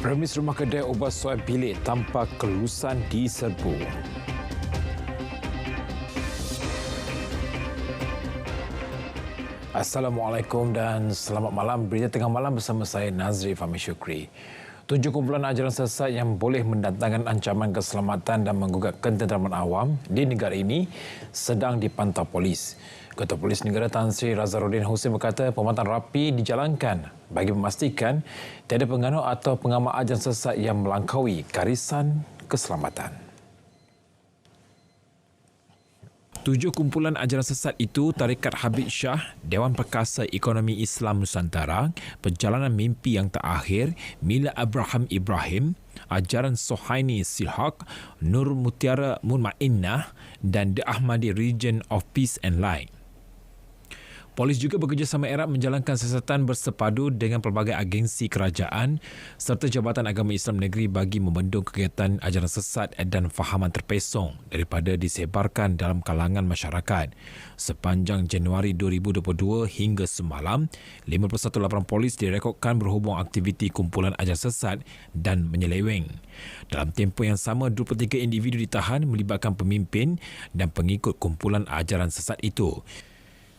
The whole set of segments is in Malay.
Premis rumah kedai ubah suai bilik tanpa kelulusan diserbu. Assalamualaikum dan selamat malam. Berita tengah malam bersama saya Nazri Fahmi Syukri. 7 kumpulan ajaran sesat yang boleh mendatangkan ancaman keselamatan dan menggugat ketenteraman awam di negara ini sedang dipantau polis. Ketua Polis Negara Tan Sri Razarudin Husin berkata pemantauan rapi dijalankan bagi memastikan tiada penganut atau pengamal ajaran sesat yang melangkaui garisan keselamatan. 7 kumpulan ajaran sesat itu Tarikat Habib Shah, Dewan Perkasa Ekonomi Islam Nusantara, Perjalanan Mimpi Yang Tak Akhir, Mila Abraham Ibrahim, Ajaran Sohaini Silhaq, Nur Mutiara Mutmainnah dan The Ahmadi Region of Peace and Light. Polis juga bekerjasama erat menjalankan siasatan bersepadu dengan pelbagai agensi kerajaan serta Jabatan Agama Islam Negeri bagi membendung kegiatan ajaran sesat dan fahaman terpesong daripada disebarkan dalam kalangan masyarakat. Sepanjang Januari 2022 hingga semalam, 51 laporan polis direkodkan berhubung aktiviti kumpulan ajaran sesat dan menyeleweng. Dalam tempoh yang sama, 23 individu ditahan melibatkan pemimpin dan pengikut kumpulan ajaran sesat itu.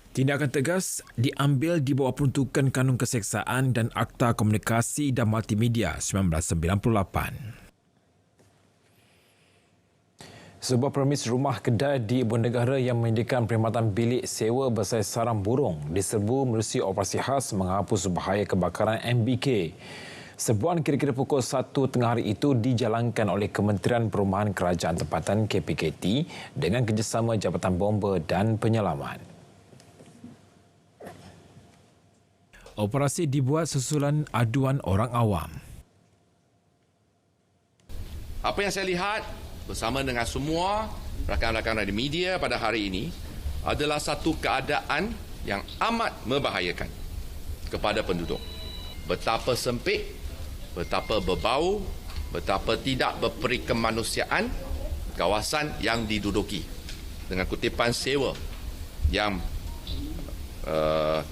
Tindakan tegas diambil di bawah peruntukan Kanun Keseksaan dan Akta Komunikasi dan Multimedia 1998. Sebuah premis rumah kedai di Ibu Negara yang menyediakan perkhidmatan bilik sewa bersaiz sarang burung diserbu melalui operasi khas menghapus bahaya kebakaran MBK. Serbuan kira-kira pukul 1 tengah hari itu dijalankan oleh Kementerian Perumahan Kerajaan Tempatan KPKT dengan kerjasama Jabatan Bomba dan Penyelamat. Operasi dibuat susulan aduan orang awam. Apa yang saya lihat bersama dengan semua rakan-rakan dari media pada hari ini adalah satu keadaan yang amat membahayakan kepada penduduk. Betapa sempit, betapa berbau, betapa tidak berperi kemanusiaan kawasan yang diduduki dengan kutipan sewa yang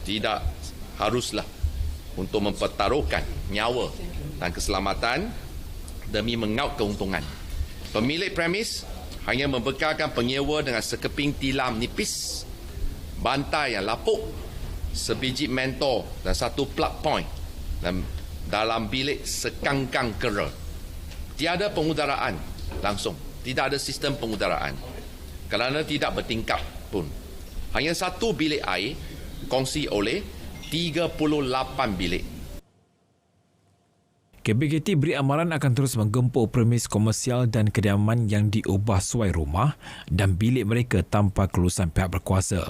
tidak haruslah untuk mempertaruhkan nyawa dan keselamatan demi mengaut keuntungan. Pemilik premis hanya membekalkan penyewa dengan sekeping tilam nipis, bantai yang lapuk, sebiji mentor dan satu plug point dalam bilik sekangkang kera. Tiada pengudaraan langsung, tidak ada sistem pengudaraan kerana tidak bertingkap pun. Hanya satu bilik air kongsi oleh 38 bilik. KPKT beri amaran akan terus menggempur premis komersial dan kediaman yang diubah suai rumah dan bilik mereka tanpa kelulusan pihak berkuasa.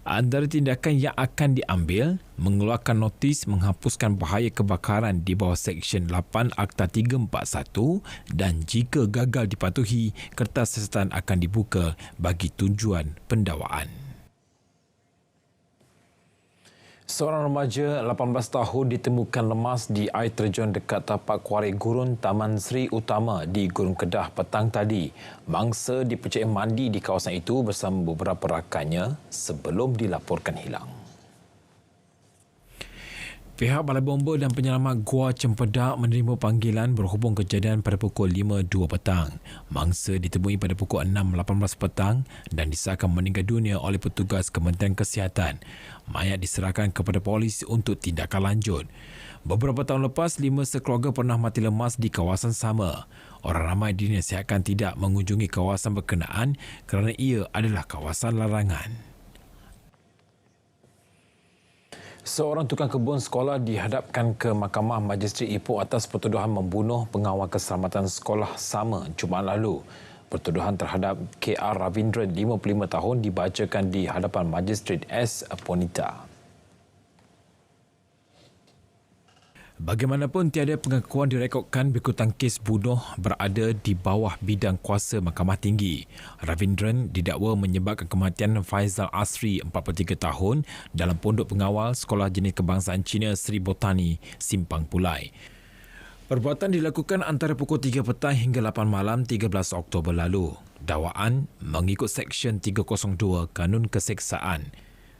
Antara tindakan yang akan diambil, mengeluarkan notis menghapuskan bahaya kebakaran di bawah Seksyen 8 Akta 341 dan jika gagal dipatuhi, kertas siasatan akan dibuka bagi tujuan pendakwaan. Seorang remaja 18 tahun ditemukan lemas di air terjun dekat tapak Kuari Gurun Taman Sri Utama di Gurun Kedah petang tadi. Mangsa dipercayai mandi di kawasan itu bersama beberapa rakannya sebelum dilaporkan hilang. Pihak Balai Bomba dan Penyelamat Gua Cempedak menerima panggilan berhubung kejadian pada pukul 5.02 petang. Mangsa ditemui pada pukul 6.18 petang dan disahkan meninggal dunia oleh petugas Kementerian Kesihatan. Mayat diserahkan kepada polis untuk tindakan lanjut. Beberapa tahun lepas, 5 sekeluarga pernah mati lemas di kawasan sama. Orang ramai dinasihatkan tidak mengunjungi kawasan berkenaan kerana ia adalah kawasan larangan. Seorang tukang kebun sekolah dihadapkan ke Mahkamah Majistret Ipoh atas pertuduhan membunuh pengawal keselamatan sekolah sama Jumaat lalu. Pertuduhan terhadap KR Ravindran, 55 tahun, dibacakan di hadapan Majistret S. Ponita. Bagaimanapun, tiada pengakuan direkodkan berkaitan kes bunuh berada di bawah bidang kuasa Mahkamah Tinggi. Ravindran didakwa menyebabkan kematian Faizal Asri, 43 tahun, dalam pondok pengawal Sekolah Jenis Kebangsaan Cina Sri Botani, Simpang Pulai. Perbuatan dilakukan antara pukul 3 petang hingga 8 malam 13 Oktober lalu. Dakwaan mengikut Seksyen 302 Kanun Keseksaan.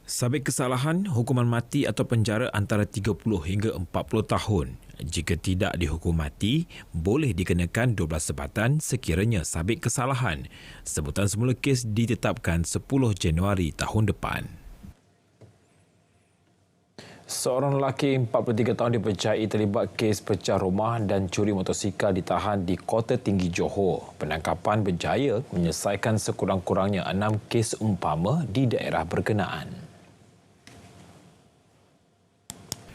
Sabit kesalahan, hukuman mati atau penjara antara 30 hingga 40 tahun. Jika tidak dihukum mati, boleh dikenakan 12 sebatan sekiranya sabit kesalahan. Sebutan semula kes ditetapkan 10 Januari tahun depan. Seorang lelaki 43 tahun dipercayai terlibat kes pecah rumah dan curi motosikal ditahan di Kota Tinggi Johor. Penangkapan berjaya menyelesaikan sekurang-kurangnya 6 kes umpama di daerah berkenaan.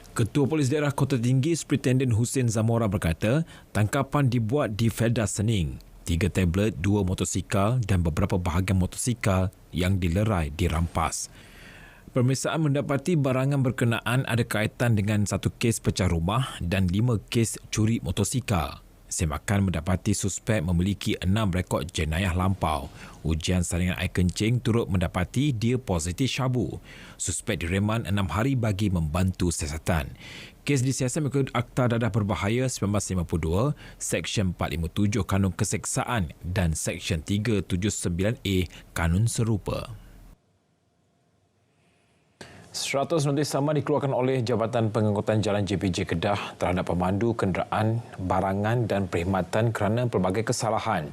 Ketua Polis Daerah Kota Tinggi Superintendent Hussein Zamora berkata, tangkapan dibuat di Felda Sening. 3 tablet, 2 motosikal dan beberapa bahagian motosikal yang dilerai dirampas. Pemeriksaan mendapati barangan berkenaan ada kaitan dengan 1 kes pecah rumah dan 5 kes curi motosikal. Semakan mendapati suspek memiliki 6 rekod jenayah lampau. Ujian saringan air kencing turut mendapati dia positif syabu. Suspek direman 6 hari bagi membantu siasatan. Kes disiasat mengikut Akta Dadah Berbahaya 1952, Seksyen 457 Kanun Keseksaan dan Seksyen 379A Kanun Serupa. 100 notis sama dikeluarkan oleh Jabatan Pengangkutan Jalan JPJ Kedah terhadap pemandu kenderaan, barangan dan perkhidmatan kerana pelbagai kesalahan.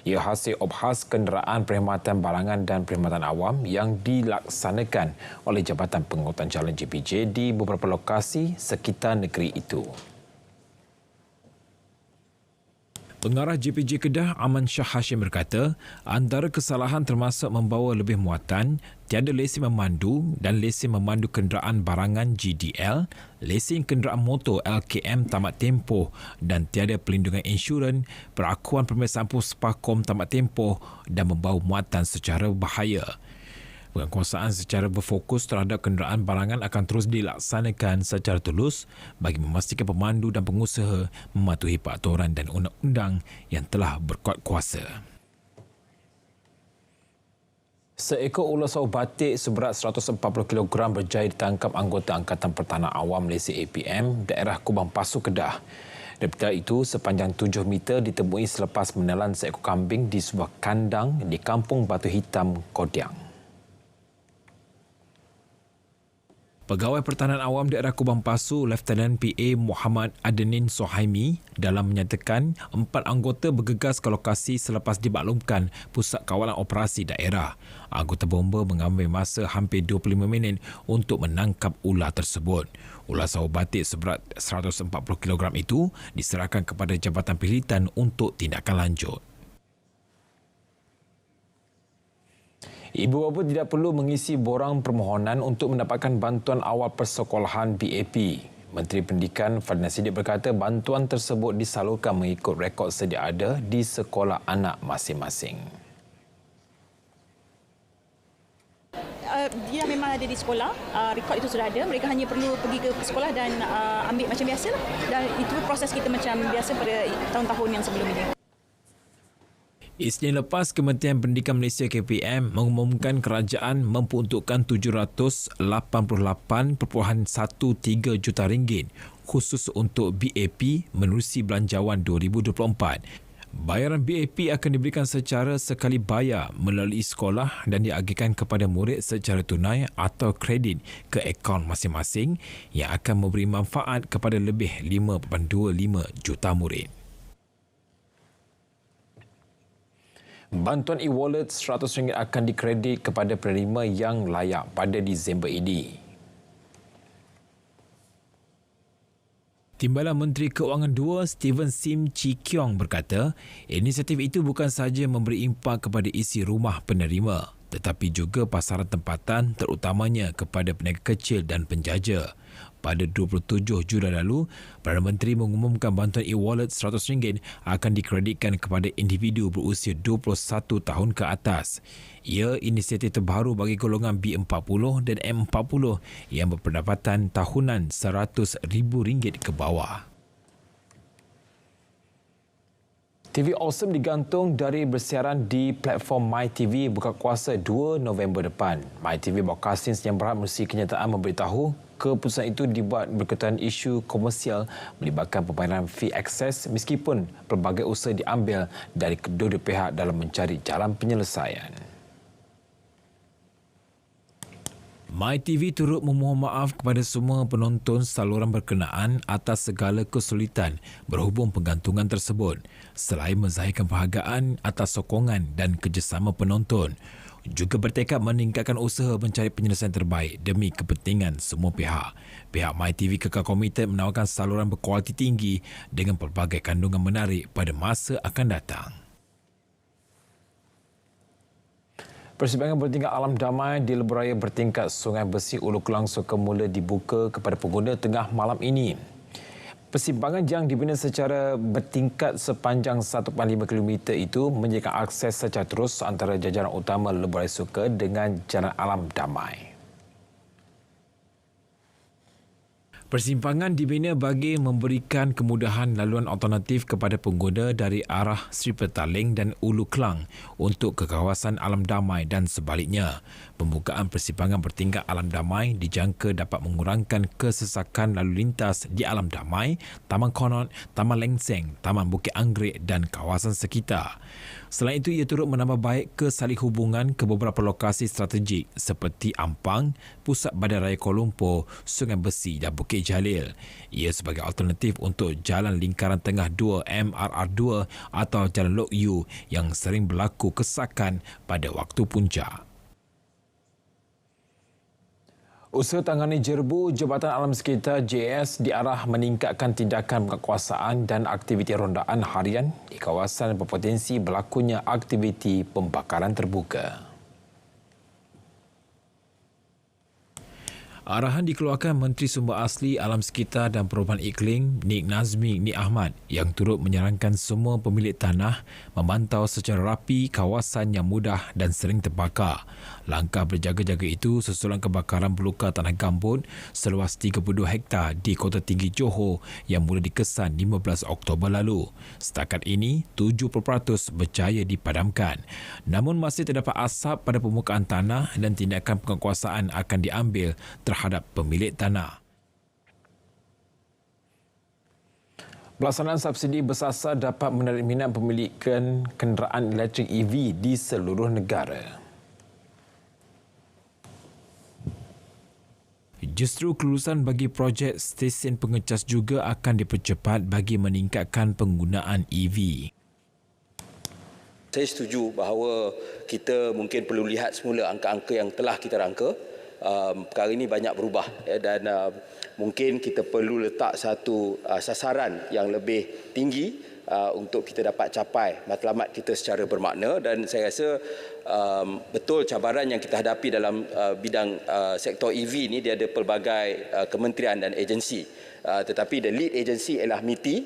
Ia hasil obhas kenderaan, perkhidmatan barangan dan perkhidmatan awam yang dilaksanakan oleh Jabatan Pengangkutan Jalan JPJ di beberapa lokasi sekitar negeri itu. Pengarah JPJ Kedah Aman Shah Hashim berkata, antara kesalahan termasuk membawa lebih muatan, tiada lesen memandu dan lesen memandu kenderaan barangan GDL, lesen kenderaan motor LKM tamat tempoh dan tiada pelindungan insurans, perakuan pemeriksaan Puspakom tamat tempoh dan membawa muatan secara bahaya. Penguasaan secara berfokus terhadap kenderaan barangan akan terus dilaksanakan secara tulus bagi memastikan pemandu dan pengusaha mematuhi peraturan dan undang-undang yang telah berkuat kuasa. Seekor ular sawo batik seberat 140 kg berjaya ditangkap anggota Angkatan Pertahanan Awam Malaysia APM daerah Kubang Pasu, Kedah. Reptil itu sepanjang 7 meter ditemui selepas menelan seekor kambing di sebuah kandang di Kampung Batu Hitam, Kodiang. Pegawai Pertahanan Awam Daerah Kubang Pasu, Lieutenant PA Muhammad Adenin Sohaimi dalam menyatakan 4 anggota bergegas ke lokasi selepas dimaklumkan Pusat Kawalan Operasi Daerah. Anggota bomba mengambil masa hampir 25 minit untuk menangkap ular tersebut. Ular sawo batik seberat 140 kg itu diserahkan kepada Jabatan Pilitan untuk tindakan lanjut. Ibu bapa tidak perlu mengisi borang permohonan untuk mendapatkan bantuan awal persekolahan BAP. Menteri Pendidikan Fadlan Siddiq berkata bantuan tersebut disalurkan mengikut rekod sedia ada di sekolah anak masing-masing. Dia memang ada di sekolah, rekod itu sudah ada. Mereka hanya perlu pergi ke sekolah dan ambil macam biasa lah. Dan itu proses kita macam biasa pada tahun-tahun yang sebelum ini. Isnin lepas, Kementerian Pendidikan Malaysia KPM mengumumkan kerajaan memperuntukkan RM788.13 juta ringgit khusus untuk BAP menerusi Belanjawan 2024. Bayaran BAP akan diberikan secara sekali bayar melalui sekolah dan diagihkan kepada murid secara tunai atau kredit ke akaun masing-masing yang akan memberi manfaat kepada lebih 5.25 juta murid. Bantuan e-wallet RM100 akan dikredit kepada penerima yang layak pada Disember ini. Timbalan Menteri Keuangan 2 Steven Sim Chee Kiong berkata, inisiatif itu bukan sahaja memberi impak kepada isi rumah penerima, tetapi juga pasaran tempatan terutamanya kepada peniaga kecil dan penjaja. Pada 27 Julai lalu, Perdana Menteri mengumumkan bantuan e-wallet RM100 akan dikreditkan kepada individu berusia 21 tahun ke atas. Ia inisiatif terbaru bagi golongan B40 dan M40 yang berpendapatan tahunan RM100,000 ke bawah. TV Awesome digantung dari bersiaran di platform MyTV buka kuasa 2 November depan. MyTV Broadcasting yang berhad mesti kenyataan memberitahu keputusan itu dibuat berkaitan isu komersial melibatkan pembayaran fee akses meskipun pelbagai usaha diambil dari kedua-dua pihak dalam mencari jalan penyelesaian. MyTV turut memohon maaf kepada semua penonton saluran berkenaan atas segala kesulitan berhubung penggantungan tersebut, selain menzahirkan penghargaan atas sokongan dan kerjasama penonton, juga bertekad meningkatkan usaha mencari penyelesaian terbaik demi kepentingan semua pihak. Pihak MyTV kekal komited menawarkan saluran berkualiti tinggi dengan pelbagai kandungan menarik pada masa akan datang. Persimpangan bertingkat alam damai di lebuhraya bertingkat Sungai Besi Ulu Kelang semula dibuka kepada pengguna tengah malam ini. Persimpangan yang dibina secara bertingkat sepanjang 1.5 km itu menyediakan akses secara terus antara jajaran utama lebuhraya suka dengan Jalan Alam Damai. Persimpangan dibina bagi memberikan kemudahan laluan alternatif kepada pengguna dari arah Sri Petaling dan Ulu Kelang untuk ke kawasan Alam Damai dan sebaliknya. Pembukaan persimpangan bertingkat Alam Damai dijangka dapat mengurangkan kesesakan lalu lintas di Alam Damai, Taman Konot, Taman Lengseng, Taman Bukit Anggrek dan kawasan sekitar. Selain itu, ia turut menambah baik kesalih hubungan ke beberapa lokasi strategik seperti Ampang, Pusat Badan Raya Kuala Lumpur, Sungai Besi dan Bukit Jalil. Ia sebagai alternatif untuk Jalan Lingkaran Tengah 2 MRR2 atau Jalan Lok Yu yang sering berlaku kesakan pada waktu puncak. Usaha tangani jerbu Jabatan Alam Sekitar JS diarah meningkatkan tindakan penguasaan dan aktiviti rondaan harian di kawasan berpotensi berlakunya aktiviti pembakaran terbuka. Arahan dikeluarkan Menteri Sumber Asli Alam Sekitar dan Perubahan Iklim Nik Nazmi Nik Ahmad yang turut menyarankan semua pemilik tanah memantau secara rapi kawasan yang mudah dan sering terbakar. Langkah berjaga-jaga itu susulan kebakaran belukar tanah gambut seluas 32 hektar di Kota Tinggi Johor yang mula dikesan 15 Oktober lalu. Setakat ini, 70% berjaya dipadamkan. Namun masih terdapat asap pada permukaan tanah dan tindakan penguasaan akan diambil terhadap pemilik tanah. Pelaksanaan subsidi bersasar dapat menarik minat pemilikan kenderaan elektrik EV di seluruh negara. Justru kelulusan bagi projek stesen pengecas juga akan dipercepat bagi meningkatkan penggunaan EV. Saya setuju bahawa kita mungkin perlu lihat semula angka-angka yang telah kita rangka. Perkara ini banyak berubah dan mungkin kita perlu letak satu sasaran yang lebih tinggi untuk kita dapat capai matlamat kita secara bermakna, dan saya rasa betul cabaran yang kita hadapi dalam bidang sektor EV ni, dia ada pelbagai kementerian dan agensi, tetapi the lead agency ialah MITI,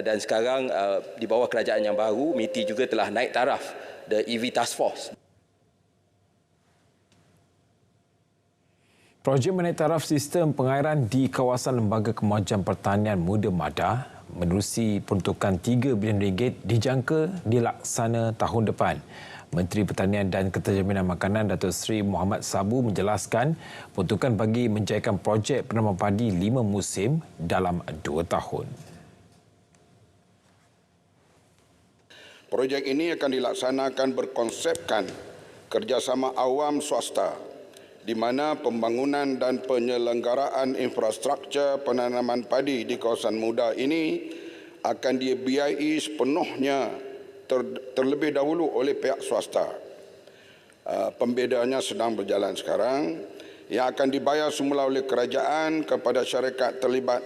dan sekarang di bawah kerajaan yang baru MITI juga telah naik taraf the EV Task Force. Projek menaik taraf sistem pengairan di kawasan Lembaga Kemajuan Pertanian Muda Madah menerusi peruntukan RM3 bilion dijangka dilaksana tahun depan. Menteri Pertanian dan Keterjaminan Makanan Datuk Seri Muhammad Sabu menjelaskan peruntukan bagi menjayakan projek penanaman padi 5 musim dalam 2 tahun. Projek ini akan dilaksanakan berkonsepkan kerjasama awam swasta, di mana pembangunan dan penyelenggaraan infrastruktur penanaman padi di kawasan muda ini akan dibiayai sepenuhnya terlebih dahulu oleh pihak swasta. Pembedaannya sedang berjalan sekarang, yang akan dibayar semula oleh kerajaan kepada syarikat terlibat.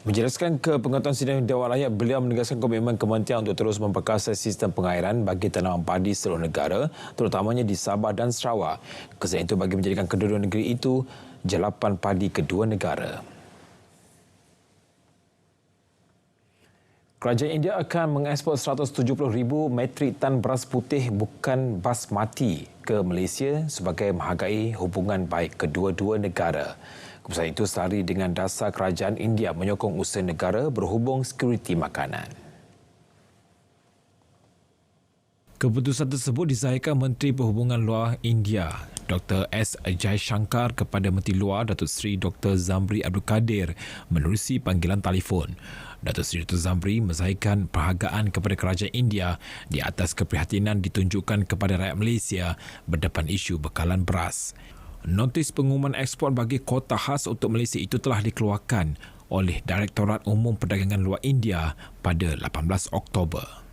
Menjelaskan ke pengetahuan sidang Dewan Rakyat, beliau menegaskan komitmen kementerian untuk terus memperkasa sistem pengairan bagi tanaman padi seluruh negara, terutamanya di Sabah dan Sarawak. Kesalahan itu bagi menjadikan kedua-dua negeri itu jalapan padi kedua negara. Kerajaan India akan mengekspor 170,000 metrik tan beras putih bukan basmati ke Malaysia sebagai menghargai hubungan baik kedua-dua negara. Keputusan itu selari dengan dasar kerajaan India menyokong usaha negara berhubung sekuriti makanan. Keputusan tersebut disahihkan Menteri Perhubungan Luar India, Dr. S. Jaishankar kepada Menteri Luar Datuk Seri Dr. Zamri Abdul Kadir menerusi panggilan telefon. Datuk Seri Dr. Zamri menzahirkan perhargaan kepada kerajaan India di atas keprihatinan ditunjukkan kepada rakyat Malaysia berdepan isu bekalan beras. Notis pengumuman ekspor bagi kota khas untuk Malaysia itu telah dikeluarkan oleh Direktorat Umum Perdagangan Luar India pada 18 Oktober.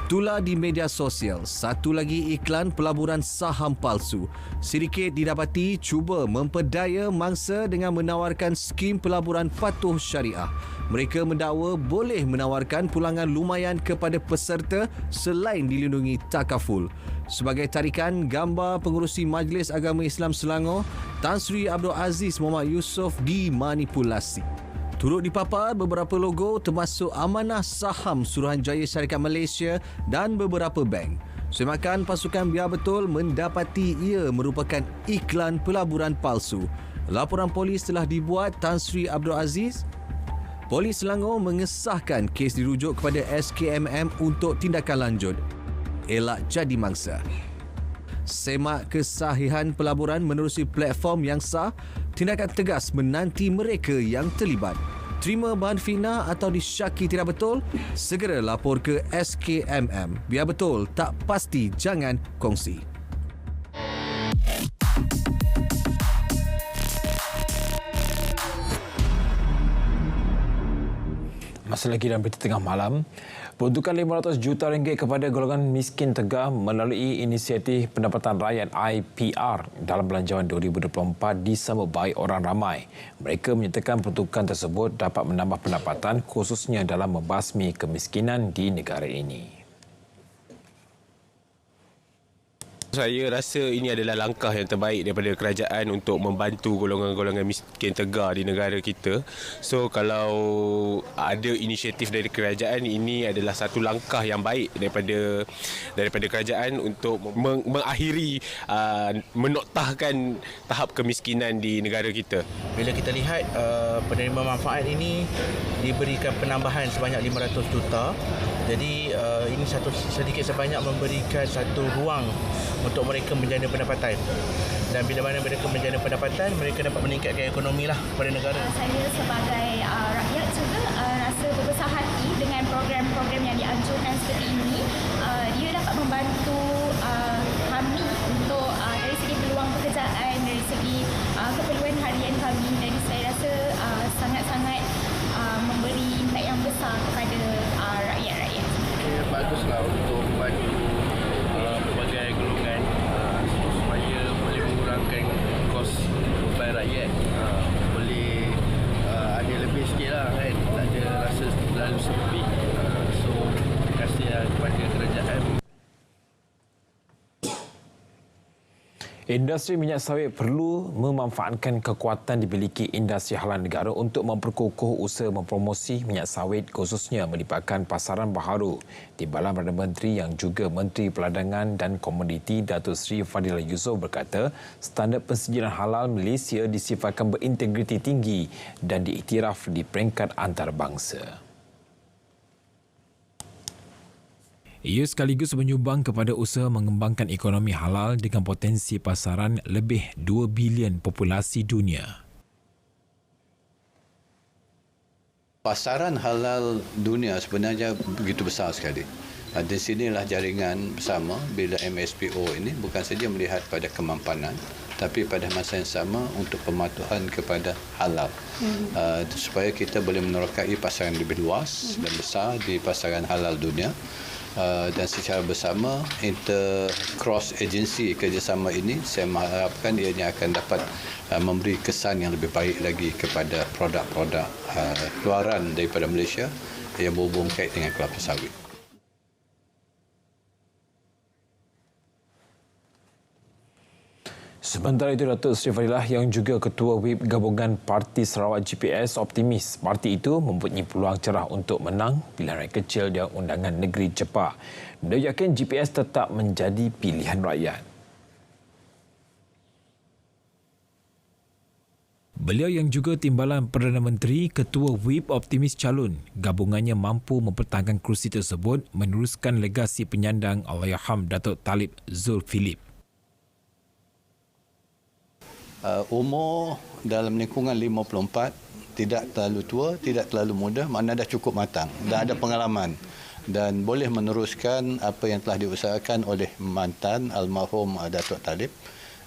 Tular di media sosial, satu lagi iklan pelaburan saham palsu. Sedikit didapati cuba memperdaya mangsa dengan menawarkan skim pelaburan patuh syariah. Mereka mendakwa boleh menawarkan pulangan lumayan kepada peserta selain dilindungi takaful. Sebagai tarikan, gambar pengerusi Majlis Agama Islam Selangor, Tan Sri Abdul Aziz Muhammad Yusof dimanipulasi. Turut dipapar beberapa logo termasuk amanah saham Suruhanjaya Syarikat Malaysia dan beberapa bank. Semakan pasukan Biar Betul mendapati ia merupakan iklan pelaburan palsu. Laporan polis telah dibuat Tan Sri Abdul Aziz. Polis Selangor mengesahkan kes dirujuk kepada SKMM untuk tindakan lanjut. Elak jadi mangsa. Semak kesahihan pelaburan menerusi platform yang sah, tindakan tegas menanti mereka yang terlibat. Terima bahan fitnah atau disyaki tidak betul, segera lapor ke SKMM. Biar betul, tak pasti jangan kongsi. Masih lagi dalam berita tengah malam, peruntukan RM500 juta kepada golongan miskin Tegar melalui inisiatif pendapatan rakyat IPR dalam belanjawan 2024 disambut baik orang ramai. Mereka menyatakan peruntukan tersebut dapat menambah pendapatan khususnya dalam membasmi kemiskinan di negara ini. Saya rasa ini adalah langkah yang terbaik daripada kerajaan untuk membantu golongan-golongan miskin Tegar di negara kita. So kalau ada inisiatif dari kerajaan, ini adalah satu langkah yang baik daripada kerajaan untuk mengakhiri menoktahkan tahap kemiskinan di negara kita. Bila kita lihat penerima manfaat ini diberikan penambahan sebanyak 500 juta. Jadi ini sedikit sebanyak memberikan satu ruang untuk mereka menjana pendapatan. Dan bila mana mereka menjana pendapatan, mereka dapat meningkatkan ekonomi lah kepada negara. Saya sebagai rakyat juga rasa berbesar hati dengan program-program yang dianjurkan seperti ini. Dia dapat membantu kami untuk dari segi peluang pekerjaan, dari segi keperluan harian kami. Jadi saya rasa sangat-sangat memberi impak yang besar kepada rakyat-rakyat. Baguslah untuk membantu pelbagai golongan supaya boleh mengurangkan kos beban rakyat, boleh ada lebih sikit lah kan, tak ada rasa terlalu sepi. So terima kasih kepada kerajaan. Industri minyak sawit perlu memanfaatkan kekuatan dimiliki industri halal negara untuk memperkukuh usaha mempromosi minyak sawit khususnya melibatkan pasaran baharu. Timbalan Perdana Menteri yang juga Menteri Perdagangan dan Komoditi Datuk Seri Fadilah Yusof berkata standard persediaan halal Malaysia disifatkan berintegriti tinggi dan diiktiraf di peringkat antarabangsa. Ia sekaligus menyumbang kepada usaha mengembangkan ekonomi halal dengan potensi pasaran lebih 2 bilion populasi dunia. Pasaran halal dunia sebenarnya begitu besar sekali. Di sinilah jaringan bersama bila MSPO ini bukan saja melihat pada kemampanan tapi pada masa yang sama untuk pematuhan kepada halal. Supaya kita boleh menerokai pasaran lebih luas dan besar di pasaran halal dunia. Dan secara bersama cross agency kerjasama ini saya mengharapkan ianya akan dapat memberi kesan yang lebih baik lagi kepada produk-produk keluaran daripada Malaysia yang berhubung kait dengan kelapa sawit. Sementara itu, Datuk Seri Fadilah yang juga Ketua Whip Gabungan Parti Sarawak GPS optimis parti itu mempunyai peluang cerah untuk menang pilihan rakyat kecil dan undangan negeri Jepah. Beliau yakin GPS tetap menjadi pilihan rakyat. Beliau yang juga timbalan Perdana Menteri, Ketua WIP optimis calon gabungannya mampu mempertahankan kerusi tersebut meneruskan legasi penyandang Allahyarham Datuk Talib Zulkifli. Umur dalam lingkungan 54, tidak terlalu tua, tidak terlalu muda, makna dah cukup matang dan ada pengalaman dan boleh meneruskan apa yang telah diusahakan oleh mantan almarhum Datuk Talib.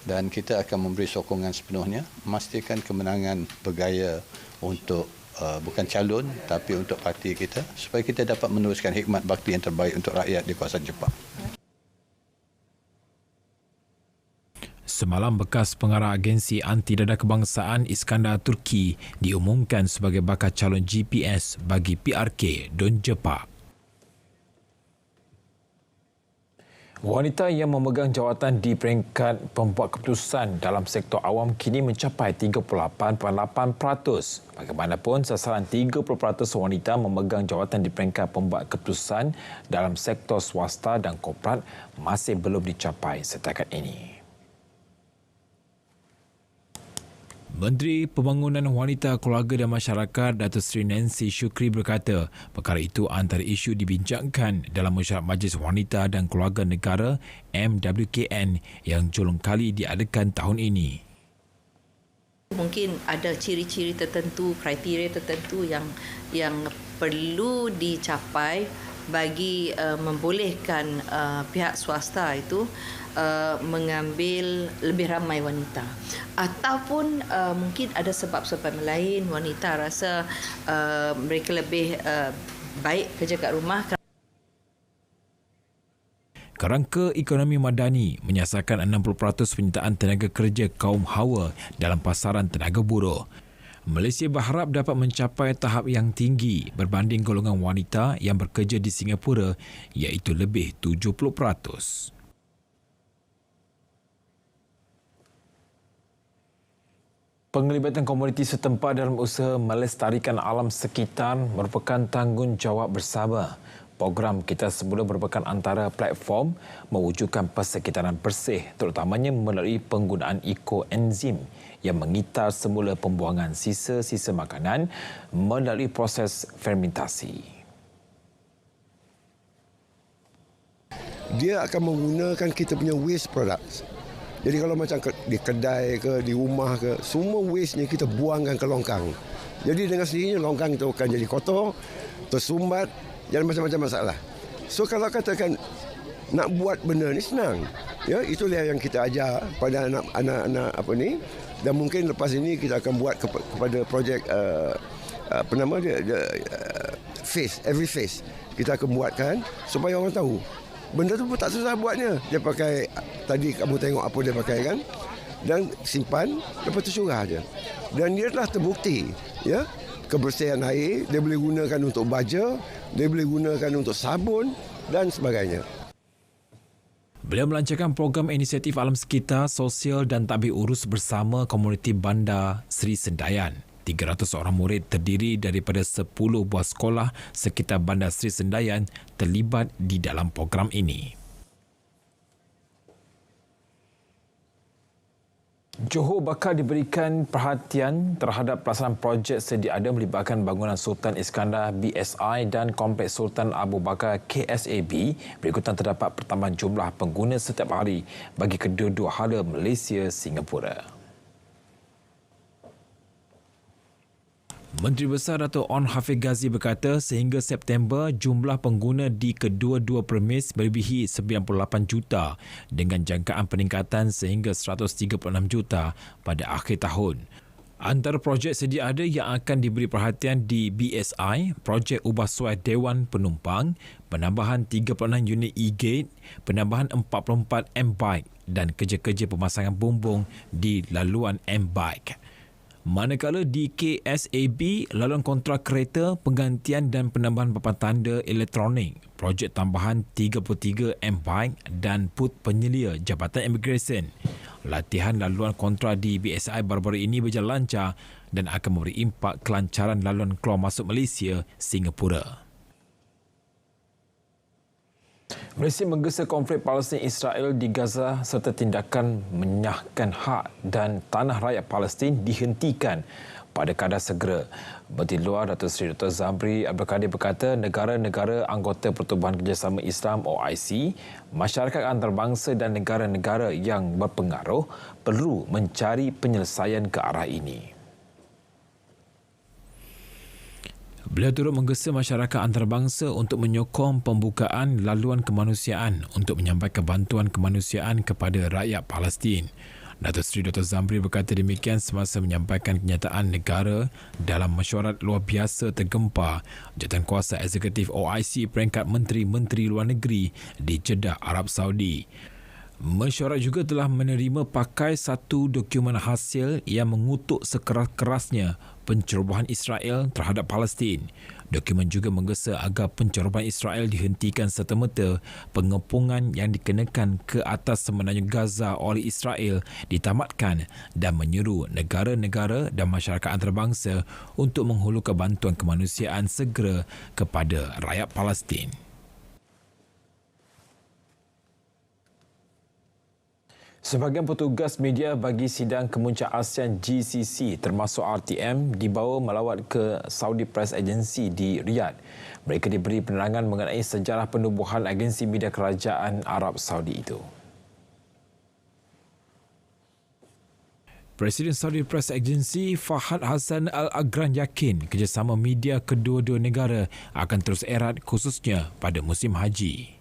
Dan kita akan memberi sokongan sepenuhnya, memastikan kemenangan bergaya untuk bukan calon tapi untuk parti kita supaya kita dapat meneruskan hikmat bakti yang terbaik untuk rakyat di kawasan Jepang. Semalam bekas pengarah agensi anti dadah kebangsaan Iskandar Turki diumumkan sebagai bakal calon GPS bagi PRK Don Jepak. Wanita yang memegang jawatan di peringkat pembuat keputusan dalam sektor awam kini mencapai 38.8%. Bagaimanapun, sasaran 30% wanita memegang jawatan di peringkat pembuat keputusan dalam sektor swasta dan korporat masih belum dicapai setakat ini. Menteri Pembangunan Wanita, Keluarga dan Masyarakat Datuk Seri Nancy Shukri berkata perkara itu antara isu dibincangkan dalam mesyuarat Majlis Wanita dan Keluarga Negara MWKN yang julung kali diadakan tahun ini. Mungkin ada ciri-ciri tertentu, kriteria tertentu yang perlu dicapai bagi membolehkan pihak swasta itu mengambil lebih ramai wanita, ataupun mungkin ada sebab-sebab lain wanita rasa mereka lebih baik kerja kat rumah. Kerangka Ekonomi Madani menyasarkan 60% penyertaan tenaga kerja kaum hawa dalam pasaran tenaga buruh. Malaysia berharap dapat mencapai tahap yang tinggi berbanding golongan wanita yang bekerja di Singapura iaitu lebih 70%. Penglibatan komuniti setempat dalam usaha melestarikan alam sekitar merupakan tanggungjawab bersama. Program Kita Semula merupakan antara platform mewujudkan persekitaran bersih terutamanya melalui penggunaan ekoenzim yang mengitar semula pembuangan sisa-sisa makanan melalui proses fermentasi. Dia akan menggunakan kita punya waste products. Jadi kalau macam di kedai ke, di rumah ke, semua waste-nya kita buangkan ke longkang. Jadi dengan sendirinya longkang itu akan jadi kotor, tersumbat dan macam-macam masalah. So kalau katakan nak buat benda ni senang. Ya, itulah yang kita ajar pada anak-anak apa ni. Dan mungkin lepas ini kita akan buat kepada projek apa nama dia, face, every face. Kita akan buatkan supaya orang tahu. Benda tu pun tak susah buatnya. Dia pakai, tadi kamu tengok apa dia pakai kan. Dan simpan, lepas tu curah je. Dan dia telah terbukti, ya, kebersihan air, dia boleh gunakan untuk baja, dia boleh gunakan untuk sabun dan sebagainya. Beliau melancarkan program inisiatif alam sekitar, sosial dan tadbir urus bersama komuniti Bandar Seri Sendayan. 300 orang murid terdiri daripada 10 buah sekolah sekitar Bandar Seri Sendayan terlibat di dalam program ini. Johor bakal diberikan perhatian terhadap pelaksanaan projek sedia ada melibatkan bangunan Sultan Iskandar BSI dan Kompleks Sultan Abu Bakar KSAB berikutan terdapat pertambahan jumlah pengguna setiap hari bagi kedua-dua hala Malaysia-Singapura. Menteri Besar Dato' On Hafiz Ghazi berkata sehingga September jumlah pengguna di kedua-dua premis melebihi 98 juta dengan jangkaan peningkatan sehingga 136 juta pada akhir tahun. Antara projek sedia ada yang akan diberi perhatian di BSI, projek ubah suai Dewan Penumpang, penambahan 36 unit e-gate, penambahan 44 M-Bike dan kerja-kerja pemasangan bumbung di laluan M-Bike. Manakala di KSAB, laluan kontrak kereta, penggantian dan penambahan papan tanda elektronik, projek tambahan 33 M-Bike dan put penyelia Jabatan Imigresen. Latihan laluan kontrak di BSI baru-baru ini berjalan lancar dan akan memberi impak kelancaran laluan keluar masuk Malaysia, Singapura. Malaysia menggesa konflik Palestin-Israel di Gaza serta tindakan menyahkan hak dan tanah rakyat Palestin dihentikan pada kadar segera. Menteri Luar Datuk Seri Dr. Zamri Abdul Kadir berkata negara-negara anggota Pertubuhan Kerjasama Islam OIC, masyarakat antarabangsa dan negara-negara yang berpengaruh perlu mencari penyelesaian ke arah ini. Beliau turut menggesa masyarakat antarabangsa untuk menyokong pembukaan laluan kemanusiaan untuk menyampaikan bantuan kemanusiaan kepada rakyat Palestin. Datuk Seri Dr. Zamri berkata demikian semasa menyampaikan kenyataan negara dalam mesyuarat luar biasa tergempar Jawatankuasa Eksekutif OIC peringkat Menteri-Menteri Luar Negeri di Jeddah, Arab Saudi. Mesyuarat juga telah menerima pakai satu dokumen hasil yang mengutuk sekeras-kerasnya pencerobohan Israel terhadap Palestin. Dokumen juga menggesa agar pencerobohan Israel dihentikan serta-merta, pengepungan yang dikenakan ke atas semenanjung Gaza oleh Israel ditamatkan dan menyeru negara-negara dan masyarakat antarabangsa untuk menghulurkan bantuan kemanusiaan segera kepada rakyat Palestin. Sebahagian petugas media bagi sidang kemuncak ASEAN GCC termasuk RTM dibawa melawat ke Saudi Press Agency di Riyadh. Mereka diberi penerangan mengenai sejarah penubuhan agensi media kerajaan Arab Saudi itu. Presiden Saudi Press Agency Fahad Hassan Al-Agran yakin kerjasama media kedua-dua negara akan terus erat khususnya pada musim haji.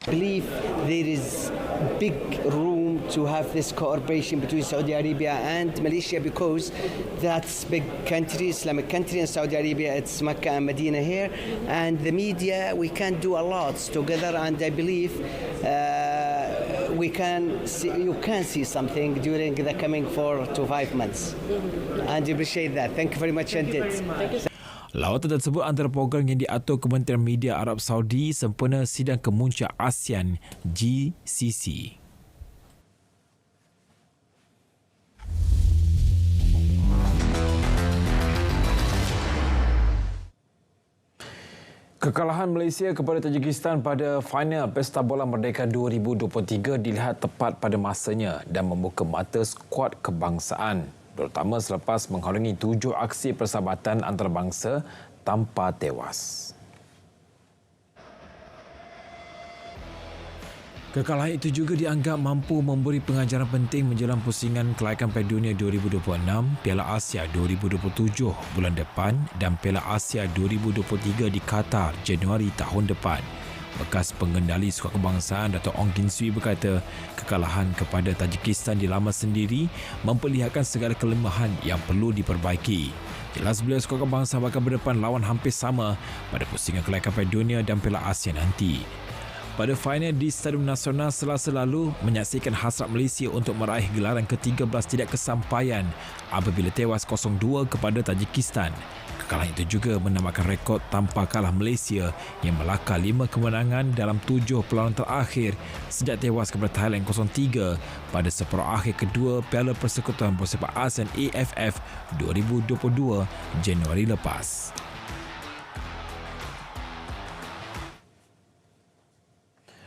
I believe there is big room to have this cooperation between Saudi Arabia and Malaysia because that's big country, Islamic country, and Saudi Arabia, it's Mecca and Medina here, and the media, we can do a lot together, and I believe you can see something during the coming 4 to 5 months, and I appreciate that. Thank you very much indeed. Lawatan tersebut antara program yang diatur Kementerian Media Arab Saudi sempena sidang kemuncak ASEAN GCC. Kekalahan Malaysia kepada Tajikistan pada final Pesta Bola Merdeka 2023 dilihat tepat pada masanya dan membuka mata skuad kebangsaan, terutama selepas menghalangi 7 aksi persahabatan antarabangsa tanpa tewas. Kekalahan itu juga dianggap mampu memberi pengajaran penting menjelang pusingan kelayakan Piala Dunia 2026, Piala Asia 2027 bulan depan dan Piala Asia 2023 di Qatar Januari tahun depan. Bekas pengendali skuad kebangsaan Dato' Ong Kin Swee berkata kekalahan kepada Tajikistan di laman sendiri memperlihatkan segala kelemahan yang perlu diperbaiki. Jelas beliau skuad kebangsaan bakal berdepan lawan hampir sama pada pusingan kelayakan Piala Dunia dan Piala Asia nanti. Pada final di Stadium Nasional Selasa lalu menyaksikan hasrat Malaysia untuk meraih gelaran ke-13 tidak kesampaian apabila tewas 0-2 kepada Tajikistan. Kekalahan itu juga menambahkan rekod tanpa kalah Malaysia yang melakar 5 kemenangan dalam 7 perlawanan terakhir sejak tewas kepada Thailand 0-3 pada separuh akhir kedua Piala Persekutuan Bersepak ASEAN AFF 2022 Januari lepas.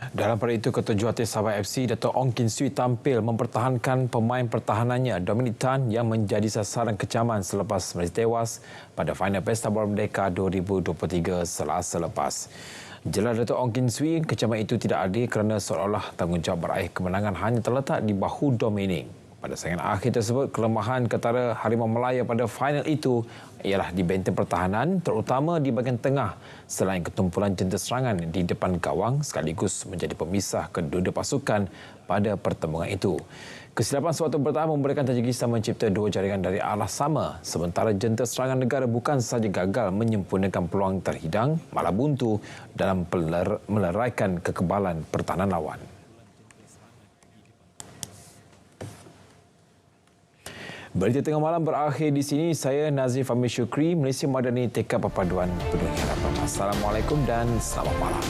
Dalam pada itu, Ketua Jurulatih Sabah FC Dato' Ong Kin Swee tampil mempertahankan pemain pertahanannya Dominic Tan yang menjadi sasaran kecaman selepas Malaysia tewas pada final Pesta Bola Merdeka 2023 Selasa lepas. Jelas Dato' Ong Kin Swee, kecaman itu tidak adil kerana seolah-olah tanggungjawab meraih kemenangan hanya terletak di bahu Dominic. Pada saingan akhir tersebut, kelemahan ketara Harimau Melaya pada final itu ialah di benteng pertahanan, terutama di bahagian tengah selain ketumpulan jentera serangan di depan gawang sekaligus menjadi pemisah kedua-dua pasukan pada pertembungan itu. Kesilapan sewaktu bertahan memberikan Tajikistan mencipta 2 jaringan dari arah sama, sementara jentera serangan negara bukan sahaja gagal menyempurnakan peluang terhidang, malah buntu dalam meleraikan kekebalan pertahanan lawan. Berita tengah malam berakhir di sini. Saya Nazif Ahmad Syukri, Malaysia Madani, tekad perpaduan penuh harapan. Assalamualaikum dan selamat malam.